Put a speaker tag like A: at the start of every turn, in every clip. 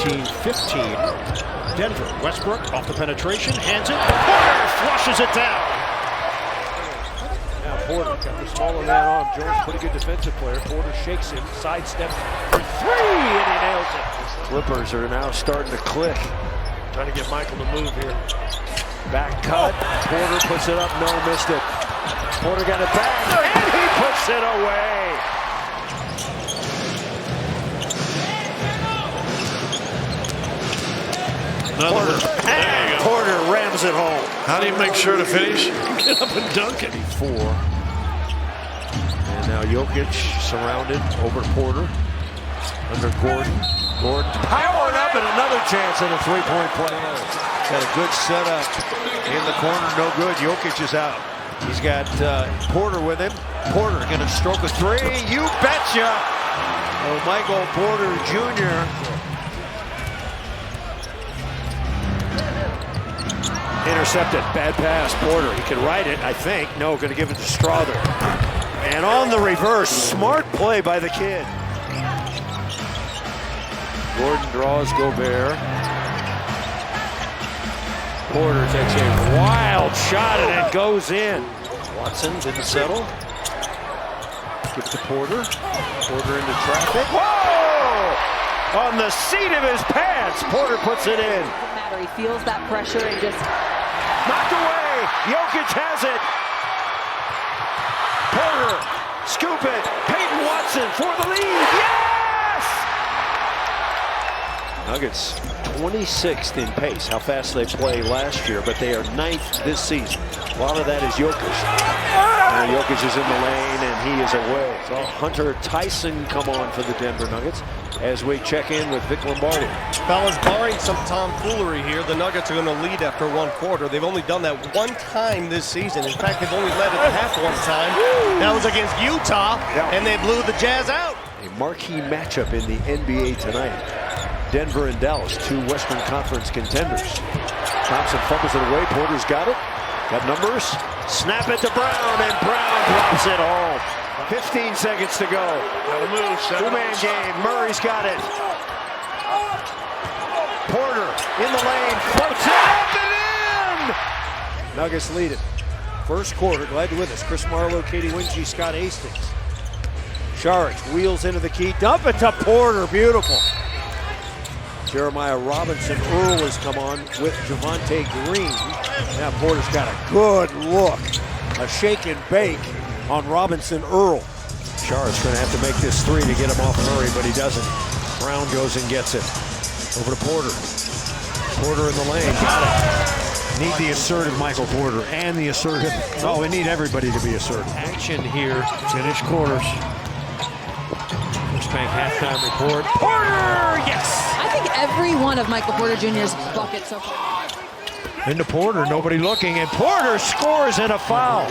A: 19-15. Denver. Westbrook off the penetration, hands it. Porter flushes it down.
B: Now Porter got the smaller man on. Jones, pretty good defensive player. Porter shakes him, sidesteps for three, and he nails it. Clippers are now starting to click. Trying to get Michael to move here. Back cut. Porter puts it up. No, missed it. Porter got it back, and he puts it away.
A: Porter rams it home.
C: How do you make sure to finish?
A: Get up and dunk it.
B: And now Jokic surrounded over Porter. Under Gordon. Gordon powering up, and another chance at a three-point play. Got a good setup in the corner. No good. Jokic is out. He's got Porter with him. Porter going to stroke a three. You betcha. Oh, Michael Porter Jr.
A: Intercepted. Bad pass. Porter. He can ride it, I think. No, going to give it to Strother. And on the reverse, smart play by the kid.
B: Gordon draws Gobert. Porter takes a wild shot and it goes in. Watson didn't settle. Give it to Porter. Porter into traffic. Whoa! On the seat of his pants, Porter puts it in.
D: He feels that pressure and just
B: knocked away. Jokic has it. Porter, scoop it. Peyton Watson for the lead. Yes! Nuggets 26th in pace. How fast they play last year, but they are 9th this season. A lot of that is Jokic. Now Jokic is in the lane and he is away. So Hunter Tyson come on for the Denver Nuggets as we check in with Vic Lombardi.
E: Fellas, barring some tomfoolery here, the Nuggets are going to lead after one quarter. They've only done that one time this season. In fact, they've only led at the half one time. That was against Utah, and they blew the Jazz out.
B: A marquee matchup in the NBA tonight. Denver and Dallas, two Western Conference contenders. Thompson fumbles it away. Porter's got it. Got numbers. Snap it to Brown, and Brown drops it home. 15 seconds to go.
C: Gotta move.
B: Two-man game. Murray's got it. Porter in the lane. Floats it up and in! Nuggets lead it. First quarter. Glad you're with us. Chris Marlowe, Katie Winge, Scott Hastings. Saric wheels into the key. Dump it to Porter. Beautiful. Jeremiah Robinson Earl has come on with Javonte Green. Now Porter's got a good look. A shake and bake on Robinson Earl. Shar's going to have to make this three to get him off Murray, but he doesn't. Brown goes and gets it. Over to Porter. Porter in the lane. Got it.
A: Need the assertive Michael Porter and the assertive. Oh, we need everybody to be assertive.
B: Action here.
A: Finish quarters.
B: First Bank halftime report. Porter! Yes!
D: I think every one of Michael Porter Jr.'s buckets so far.
A: Into Porter, nobody looking, and Porter scores in a foul.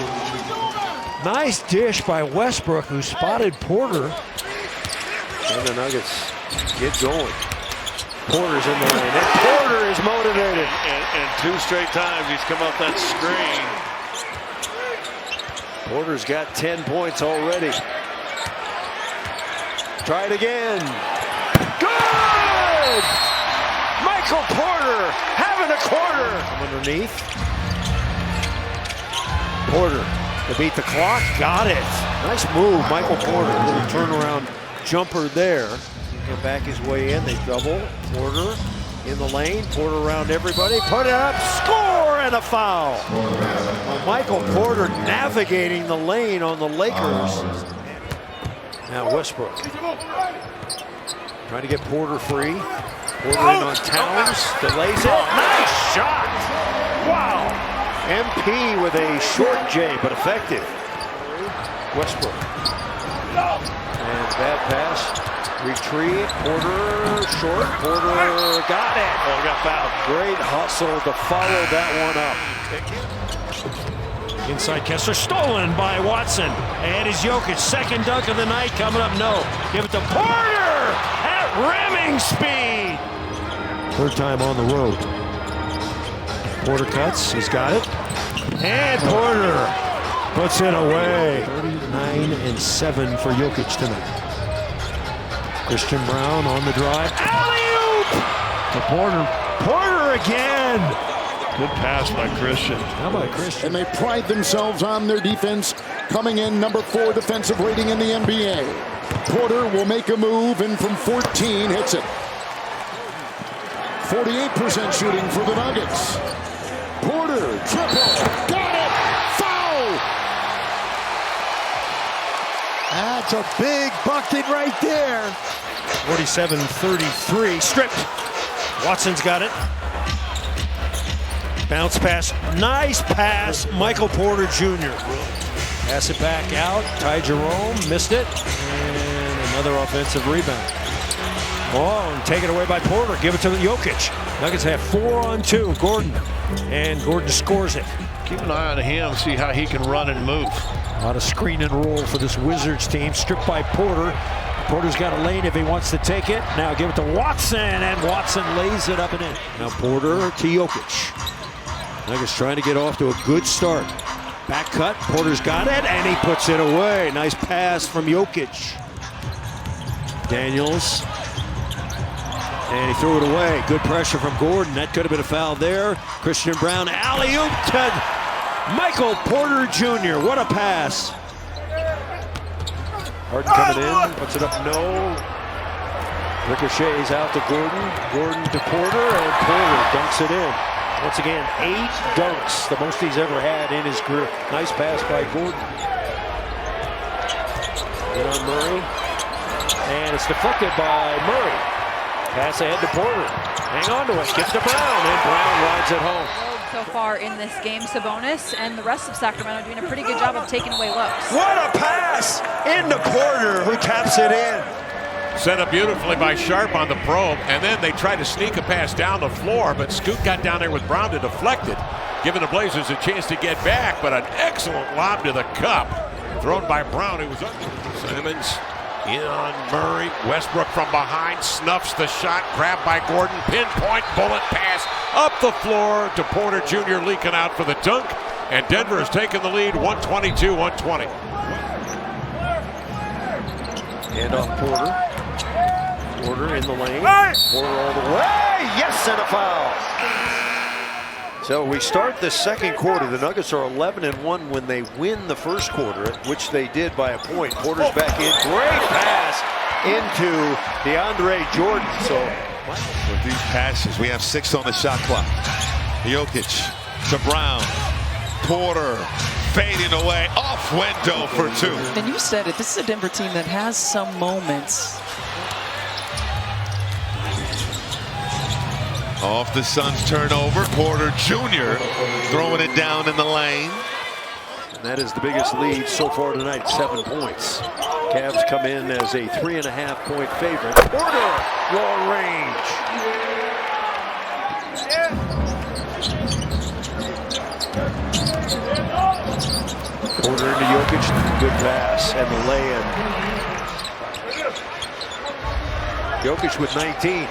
A: Nice dish by Westbrook, who spotted Porter.
B: And the Nuggets get going. Porter's in the lane, and Porter is motivated.
C: And two straight times he's come off that screen.
B: Porter's got 10 points already. Try it again. Good! Michael Porter having a quarter. From underneath. Porter to beat the clock. Got it. Nice move, Michael Porter. A little turnaround jumper there. Get back his way in. They double. Porter in the lane. Porter around everybody. Put it up. Score and a foul. Well, Michael Porter navigating the lane on the Lakers. Now Westbrook. Trying to get Porter free. Porter in on Towns. Delays it. Nice shot. Wow. MP with a short J, but effective. Westbrook. And bad pass. Retrieve. Porter short. Porter got it.
C: Oh, got fouled.
B: Great hustle to follow that one up.
A: Inside Kessler, stolen by Watson. And is Jokic, second dunk of the night coming up? No. Give it to Porter at ramming speed. Third time on the road. Porter cuts, he's got it. And Porter puts it away. 39-7 for Jokic tonight. Christian Brown on the drive. Alley-oop! To Porter. Porter again.
C: Good pass by Christian.
A: How about Christian?
F: And they pride themselves on their defense, coming in number 4 defensive rating in the NBA. Porter will make a move, and from 14 hits it. 48% shooting for the Nuggets. Porter, triple, got it, foul!
A: That's a big bucket right there.
B: 47-33, stripped. Watson's got it. Bounce pass, nice pass, Michael Porter Jr. Pass it back out, Ty Jerome missed it, and another offensive rebound. Oh, and taken away by Porter, give it to Jokic. Nuggets have 4-on-2, Gordon, and Gordon scores it.
C: Keep an eye on him, see how he can run and move.
B: A lot of screen and roll for this Wizards team, stripped by Porter. Porter's got a lane if he wants to take it. Now give it to Watson, and Watson lays it up and in. Now Porter to Jokic. Nuggets trying to get off to a good start. Back cut, Porter's got it, and he puts it away. Nice pass from Jokic. Daniels. And he threw it away. Good pressure from Gordon. That could have been a foul there. Christian Braun, alley-oop to Michael Porter Jr. What a pass. Harden coming in, puts it up, no. Ricochets out to Gordon. Gordon to Porter, and Porter dunks it in. Once again, 8 dunks, the most he's ever had in his career. Nice pass by Gordon. In on Murray. And it's deflected by Murray. Pass ahead to Porter. Hang on to it. Gets to Brown, and Brown rides it home.
D: So far in this game, Sabonis and the rest of Sacramento doing a pretty good job of taking away looks.
B: What a pass into Porter, who taps it in.
G: Set up beautifully by Sharp on the probe, and then they tried to sneak a pass down the floor, but Scoot got down there with Brown to deflect it, giving the Blazers a chance to get back, but an excellent lob to the cup, thrown by Brown, who was up. Simmons in on Murray. Westbrook from behind, snuffs the shot, grabbed by Gordon, pinpoint bullet pass up the floor to Porter Jr. leaking out for the dunk, and Denver has taken the lead 122-120.
B: Hand off Porter. Porter in the lane. Porter all the way. Yes, and a foul. So we start the second quarter. The Nuggets are 11-1 when they win the first quarter, which they did by a point. Porter's back in. Great pass into DeAndre Jordan. So
H: with these passes, we have 6 on the shot clock. Jokic to Brown. Porter fading away off window for 2.
I: And you said it, this is a Denver team that has some moments.
H: Off the Suns turnover, Porter Jr. throwing it down in the lane.
B: And that is the biggest lead so far tonight, 7 points. Cavs come in as a 3.5-point favorite. Porter, long range. Porter into Jokic, good pass, and the lay-in. Jokic with 19.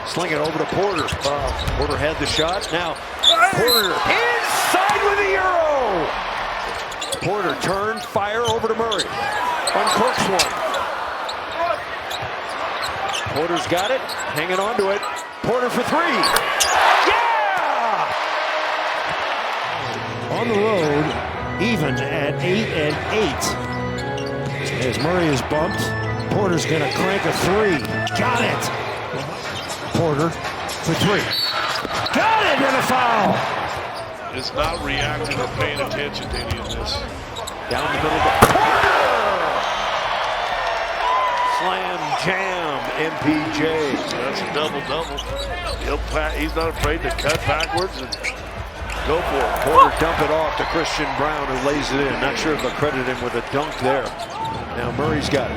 B: Sling it over to Porter. Porter had the shot. Now, Porter inside with the Euro. Porter turn, fire over to Murray. Uncorks one. Porter's got it, hanging on to it. Porter for 3. Yeah! On the road, even at 8-8. As Murray is bumped, Porter's gonna crank a 3. Got it! Porter for 3. Got it, and a foul!
C: Is not reacting or paying attention to any of this.
B: Down the middle, Porter! Slam, jam, MPJ.
C: That's a double-double. He's not afraid to cut backwards and go for it.
B: Porter dump it off to Christian Braun, who lays it in. Not sure if they'll credit him with a dunk there. Now Murray's got it.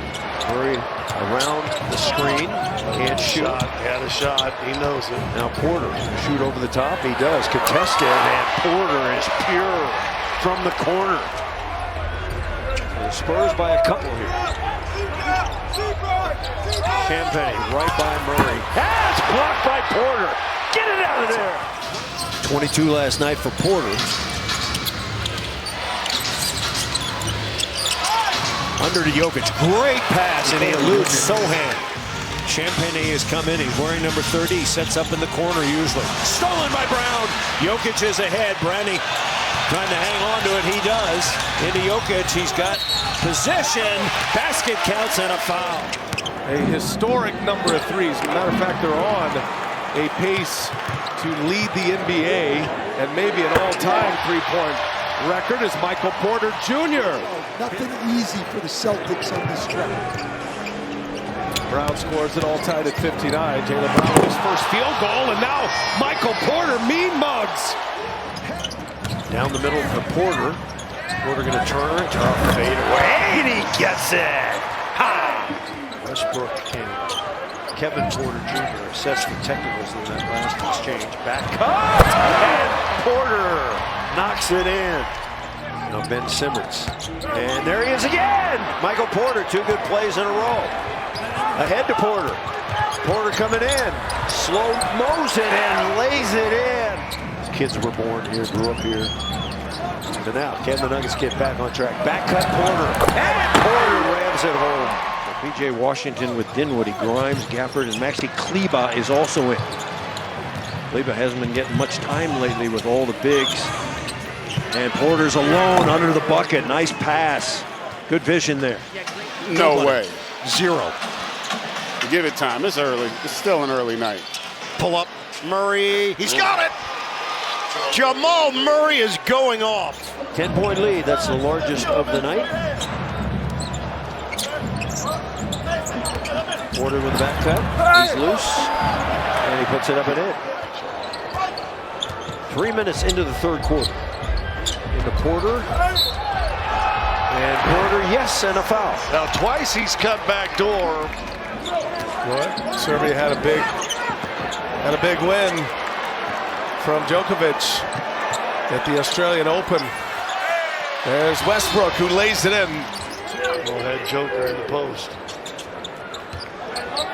B: Murray around the screen, can't shoot.
C: Had a shot, he knows it.
B: Now Porter, shoot over the top, he does. Contested, and Porter is pure from the corner. The Spurs by a couple here. Champagne right by Murray. That's blocked by Porter. Get it out of there. 22 last night for Porter. Under to Jokic. Great pass, and he eludes Sohan. Champagne has come in. He's wearing number 30. He sets up in the corner usually. Stolen by Brown. Jokic is ahead. Brandy trying to hang on to it. He does. Into Jokic. He's got possession. Basket counts and a foul.
E: A historic number of threes. As a matter of fact, they're on a pace to lead the NBA and maybe an all-time three-point record is Michael Porter Jr.
J: Nothing easy for the Celtics on this stretch.
E: Brown scores it all tied at 59. Jaylen Brown with his first field goal, and now Michael Porter mean mugs.
B: Down the middle for Porter. Porter going to turn fade away, and he gets it. Ha! Westbrook and Kevin Porter Jr. assess the technicals in that last exchange. Back cut, and Porter knocks it in. Now Ben Simmons, and there he is again. Michael Porter, 2 good plays in a row. Ahead to Porter. Porter coming in. Slow-mo's it and lays it in. These kids were born here, grew up here. And now, can the Nuggets get back on track? Back cut Porter. And Porter rams it home. P.J. Washington with Dinwiddie, Grimes, Gafford, and Maxi Kleber is also in. Kleber hasn't been getting much time lately with all the bigs. And Porter's alone under the bucket. Nice pass. Good vision there.
K: No way.
B: 0.
K: Give it time. It's early. It's still an early night.
B: Pull up. Murray. He's got it. Jamal Murray is going off. 10-point lead. That's the largest of the night. Porter with the back cut. He's loose. And he puts it up and in. 3 minutes into the third quarter. Into Porter. And Porter, yes, and a foul.
C: Now twice he's cut back door.
E: What? Serbia had a big win from Djokovic at the Australian Open. There's Westbrook who lays it in.
C: Go ahead, Joker in the post.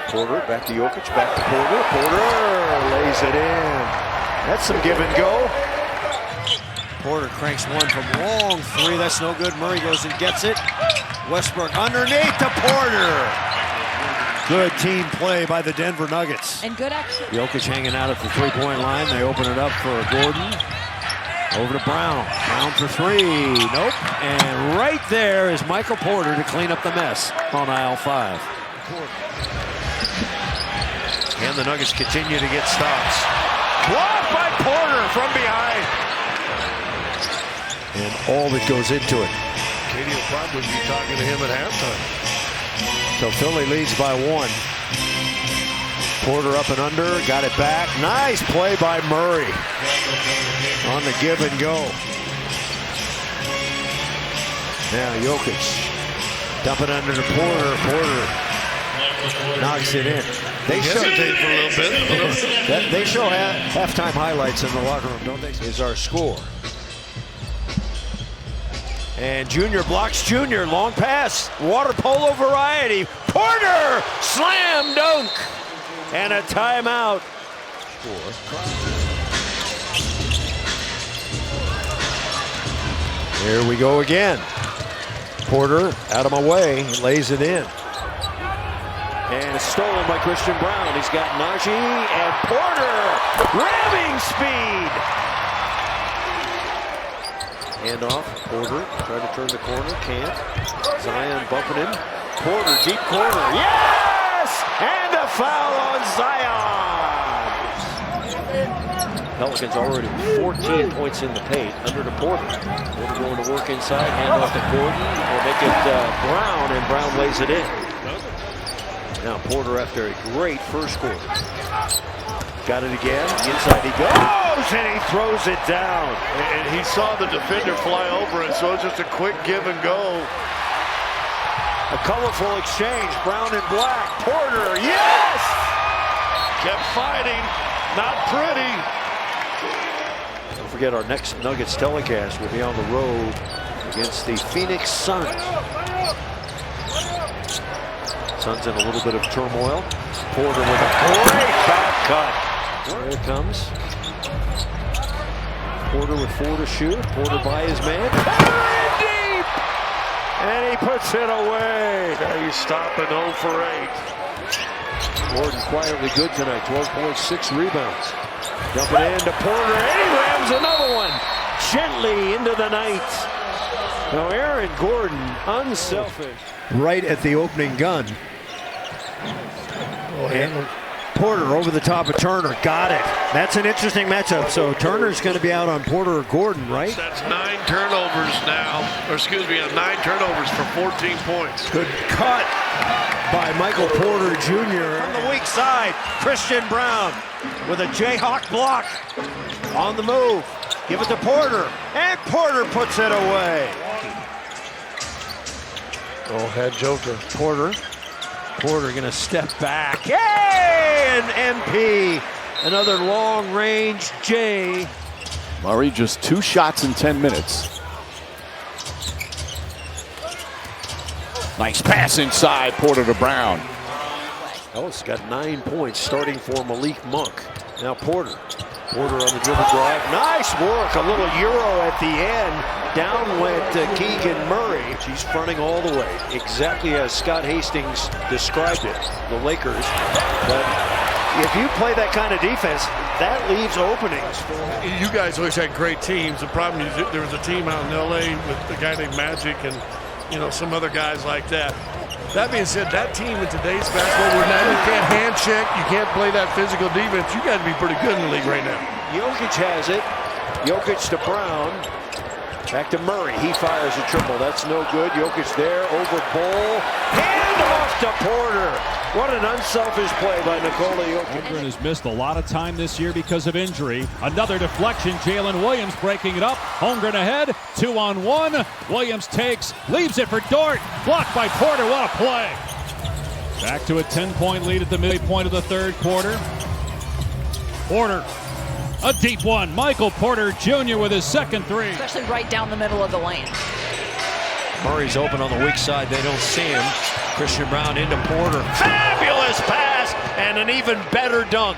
B: Porter back to Jokic, back to Porter. Porter lays it in. That's some give and go. Porter cranks one from long 3. That's no good. Murray goes and gets it. Westbrook underneath to Porter. Good team play by the Denver Nuggets.
D: And good action.
B: Jokic hanging out at the 3-point line. They open it up for Gordon. Over to Brown. Brown for 3. Nope. And right there is Michael Porter to clean up the mess on aisle 5. And the Nuggets continue to get stops. Blocked by Porter from behind. And all that goes into it.
C: Katie will probably be talking to him at halftime.
B: So Philly leads by 1. Porter up and under, got it back. Nice play by Murray on the give and go. Now Jokic dumping under to Porter. Porter knocks it in. They
C: hesitate for a little bit.
B: They show halftime highlights in the locker room, don't they? Is our score. And Junior blocks Junior. Long pass. Water polo variety. Porter! Slam dunk! And a timeout. Here we go again. Porter out of my way. Lays it in. And it's stolen by Christian Brown. He's got Najee and Porter. Ramming speed. Hand off, Porter, trying to turn the corner, can't. Zion bumping him. Porter, deep corner, yes! And a foul on Zion! Pelicans already 14 points in the paint, under to Porter. Porter going to work inside, hand off to Gordon. Will make it Brown, and Brown lays it in. Now Porter after a great first quarter. Got it again, inside he goes, and he throws it down.
C: And he saw the defender fly over it, so it's just a quick give and go.
B: A colorful exchange, Brown and Black. Porter, yes!
C: Kept fighting, not pretty.
B: Don't forget our next Nuggets telecast will be on the road against the Phoenix Suns. Suns in a little bit of turmoil. Porter with a great back cut. There it comes. Porter with 4 to shoot. Porter by his man. Porter in deep! And he puts it away.
C: Now you stop an 0 for 8.
B: Gordon quietly good tonight, 12.6 rebounds. Jumping into Porter, and he rams another one. Gently into the night. Now Aaron Gordon, unselfish. Right at the opening gun. And Porter over the top of Turner, got it. That's an interesting matchup. So Turner's going to be out on Porter or Gordon, right?
C: That's 9 turnovers now, or excuse me, 9 turnovers for 14 points.
B: Good cut by Michael Porter Jr. From the weak side, Christian Braun with a Jayhawk block on the move. Give it to Porter, and Porter puts it away.
C: Oh, head joker.
B: Porter gonna step back. Yay! And MP, another long range J.
L: Murray just 2 shots in 10 minutes. Nice pass inside, Porter to Brown.
B: Ellis got 9 points starting for Malik Monk. Now Porter on the dribble drive. Nice work, a little Euro at the end. Down went Keegan Murray. She's fronting all the way, exactly as Scott Hastings described it, the Lakers. But if you play that kind of defense, that leaves openings for them.
C: You guys always had great teams. The problem is there was a team out in LA with a guy named Magic and some other guys like that. That being said, that team in today's basketball, where now you can't hand check, you can't play that physical defense, you got to be pretty good in the league right now.
B: Jokic has it. Jokic to Brown. Back to Murray. He fires a triple. That's no good. Jokic there over Ball. Hand off to Porter. What an unselfish play by Nikola Jokic.
M: Holmgren has missed a lot of time this year because of injury. Another deflection. Jalen Williams breaking it up. Holmgren ahead. 2-on-1. Williams takes. Leaves it for Dort. Blocked by Porter. What a play. Back to a 10-point lead at the midpoint of the third quarter. Porter. A deep one. Michael Porter Jr. with his second three.
D: Especially right down the middle of the lane.
B: Murray's open on the weak side. They don't see him. Christian Braun into Porter. Fabulous pass and an even better dunk.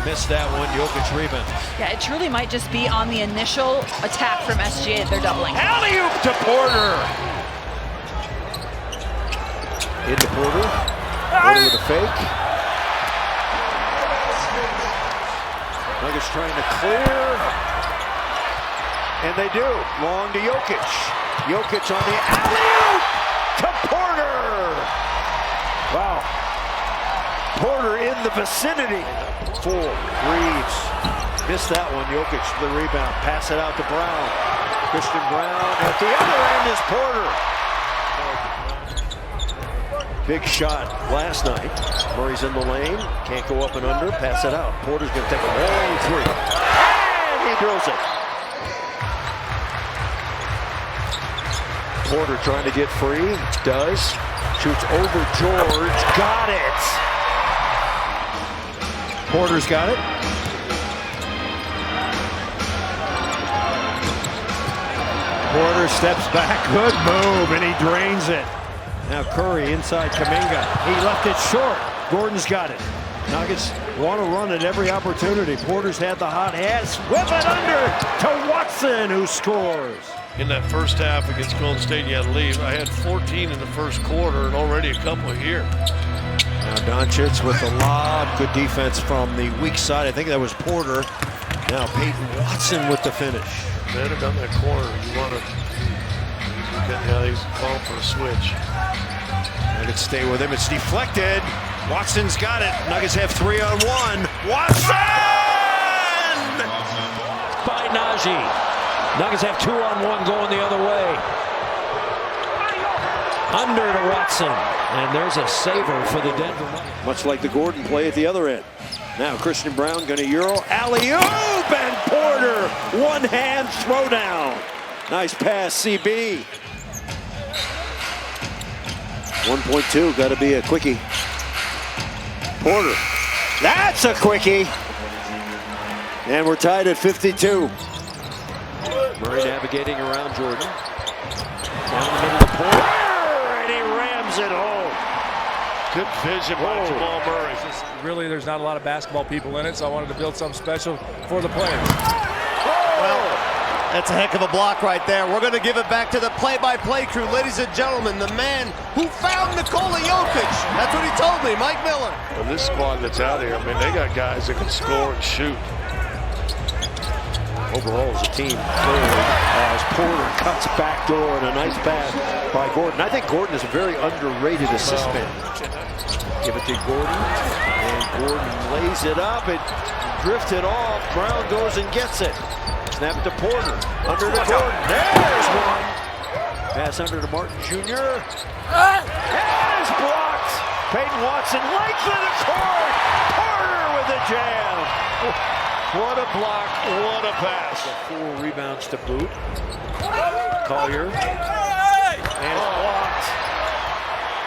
B: Missed that one. Jokic rebound.
D: Yeah, it truly might just be on the initial attack from SGA that they're doubling.
B: Alley-oop to Porter. Into Porter. Porter with a fake. Nuggets trying to clear, and they do. Long to Jokic. Jokic on the alley-oop to Porter. Wow. Porter in the vicinity. Reeves missed that one. Jokic the rebound. Pass it out to Brown. Christian Braun at the other end is Porter. Big shot last night. Murray's in the lane. Can't go up and under. Pass it out. Porter's going to take a long three. And he drills it. Porter trying to get free. Does. Shoots over George. Got it. Porter's got it. Porter steps back. Good move. And he drains it. Now Curry inside Kuminga. He left it short. Gordon's got it. Nuggets want to run at every opportunity. Porter's had the hot hands. Whip it under to Watson, who scores.
C: In that first half against Golden State, you had to leave. I had 14 in the first quarter and already a couple here.
B: Now Doncic with the lob. Good defense from the weak side. I think that was Porter. Now Peyton Watson with the finish.
C: Man, down that corner, you want to... Yeah, he's calling for a switch.
B: Nuggets stay with him. It's deflected. Watson's got it. Nuggets have 3-on-1. Watson! By Najee. Nuggets have 2-on-1 going the other way. Under to Watson. And there's a saver for the Denver Nuggets. Much like the Gordon play at the other end. Now Christian Braun going to Euro. Alley-oop! And Porter. One-hand throwdown. Nice pass, CB. 1.2, got to be a quickie. Porter, that's a quickie. And we're tied at 52. Murray navigating around Jordan. Down the middle of Porter, and he rams it home.
C: Good vision by Jamal Murray.
N: Really, there's not a lot of basketball people in it, so I wanted to build something special for the players.
B: Well,
E: That's a heck of a block right there. We're going to give it back to the play-by-play crew. Ladies and gentlemen, the man who found Nikola Jokic. That's what he told me, Mike Miller.
C: Well, this squad that's out here, I mean, they got guys that can score and shoot.
B: Overall, as a team, clearly, as Porter cuts back door and a nice pass by Gordon. I think Gordon is a very underrated assist man. Give it to Gordon, and Gordon lays it up. It drifted off. Brown goes and gets it. Snap it to Porter. Under to Gordon. There's one. Pass under to Martin Jr. And it's blocked. Peyton Watson length of the court. Porter with a jam. What a block. What a pass. 4 rebounds to boot. Collier. And blocked.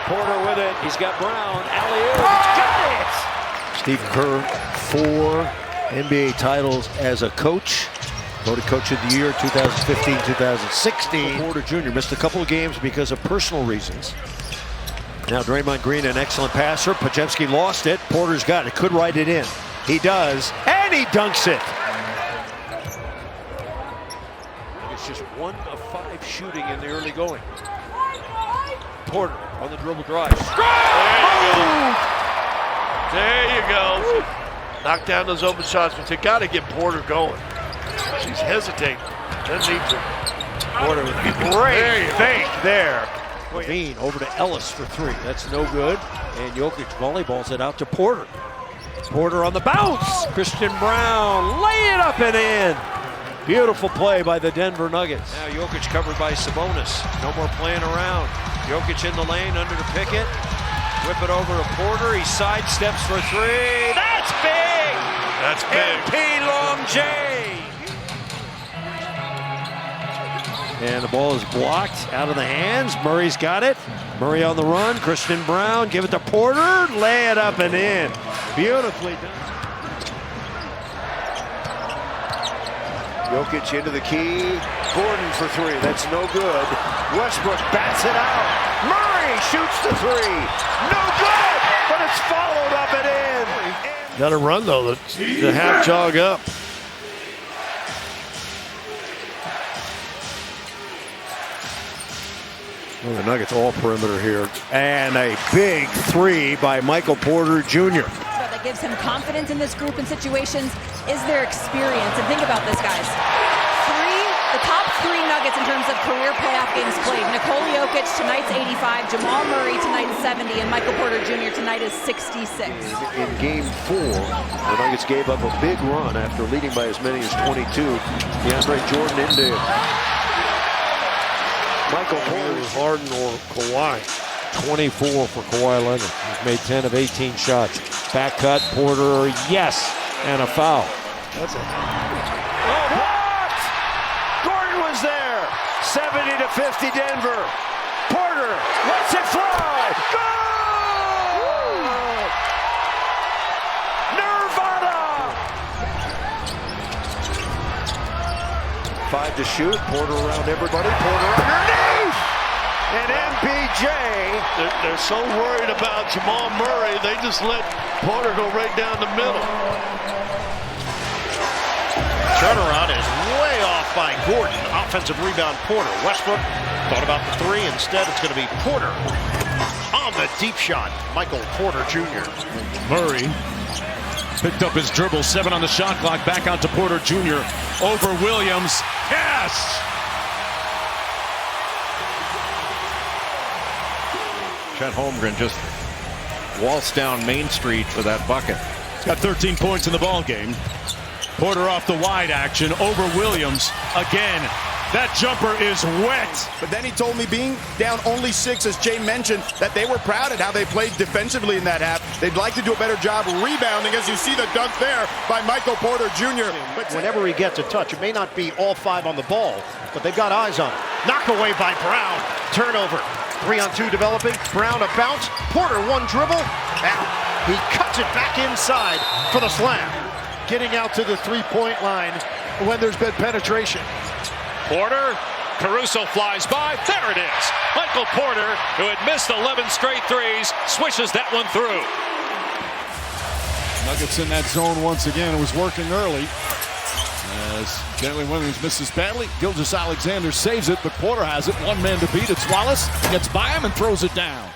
B: Porter with it. He's got Brown. Alley-oop. Got it. Steve Kerr, 4 NBA titles as a coach. Voted Coach of the Year 2015-2016. Porter Jr. missed a couple of games because of personal reasons. Now Draymond Green, an excellent passer. Podziemski lost it. Porter's got it. Could write it in. He does. And he dunks it. It's just 1 of 5 shooting in the early going. Porter on the dribble drive.
C: There you go. Knock down those open shots, but you got to get Porter going. He's hesitating. Doesn't need to.
B: Porter with a great fake there. Levine over to Ellis for 3. That's no good. And Jokic volleyballs it out to Porter. Porter on the bounce. Christian Brown lay it up and in. Beautiful play by the Denver Nuggets. Now Jokic covered by Sabonis. No more playing around. Jokic in the lane under to Pickett. Whip it over to Porter. He sidesteps for 3. That's big.
C: That's big.
B: MP Long J. And the ball is blocked out of the hands. Murray's got it. Murray on the run. Christian Brown. Give it to Porter. Lay it up and in. Beautifully done. Jokic into the key. Gordon for 3. That's no good. Westbrook bats it out. Murray shoots the 3. No good, but it's followed up and in.
C: Got to run, though, to half jog up.
B: Well, the Nuggets all perimeter here. And a big 3 by Michael Porter Jr.
D: That gives him confidence in this group and situations is their experience. And think about this, guys. The top 3 Nuggets in terms of career playoff games played. Nikola Jokic, tonight's 85. Jamal Murray, tonight is 70. And Michael Porter Jr., tonight is 66.
B: In game 4, the Nuggets gave up a big run after leading by as many as 22. DeAndre Jordan into Michael Porter.
C: Harden or Kawhi.
B: 24 for Kawhi Leonard. He's made 10 of 18 shots. Back cut, Porter, yes, and a foul.
C: That's a...
B: Blocked! Gordon was there. 70-50 Denver. Porter lets it fly. Goal! Nirvana! 5 to shoot. Porter around everybody. Porter underneath! And MPJ.
C: They're so worried about Jamal Murray, they just let Porter go right down the middle.
E: Turnaround is way off by Gordon. Offensive rebound, Porter. Westbrook thought about the 3. Instead, it's going to be Porter on the deep shot. Michael Porter Jr.
M: Murray picked up his dribble. 7 on the shot clock. Back out to Porter Jr. Over Williams. Yes!
L: Chet Holmgren just waltzed down Main Street for that bucket.
M: He's got 13 points in the ball game. Porter off the wide action over Williams again. That jumper is wet.
N: But then he told me, being down only 6, as Jay mentioned, that they were proud at how they played defensively in that half. They'd like to do a better job rebounding, as you see the dunk there by Michael Porter Jr.
E: But whenever he gets a touch, it may not be all 5 on the ball, but they've got eyes on it. Knocked away by Brown. Turnover. 3-on-2 developing. Brown a bounce. Porter 1 dribble. Now he cuts it back inside for the slam. Getting out to the 3-point line when there's been penetration.
O: Porter, Caruso flies by. There it is. Michael Porter, who had missed 11 straight threes, swishes that one through.
F: Nuggets in that zone once again. It was working early.
M: As Jalen-Williams misses badly, Gilgeous-Alexander saves it, but Porter has it. One man to beat. It's Wallace. Gets by him and throws it down.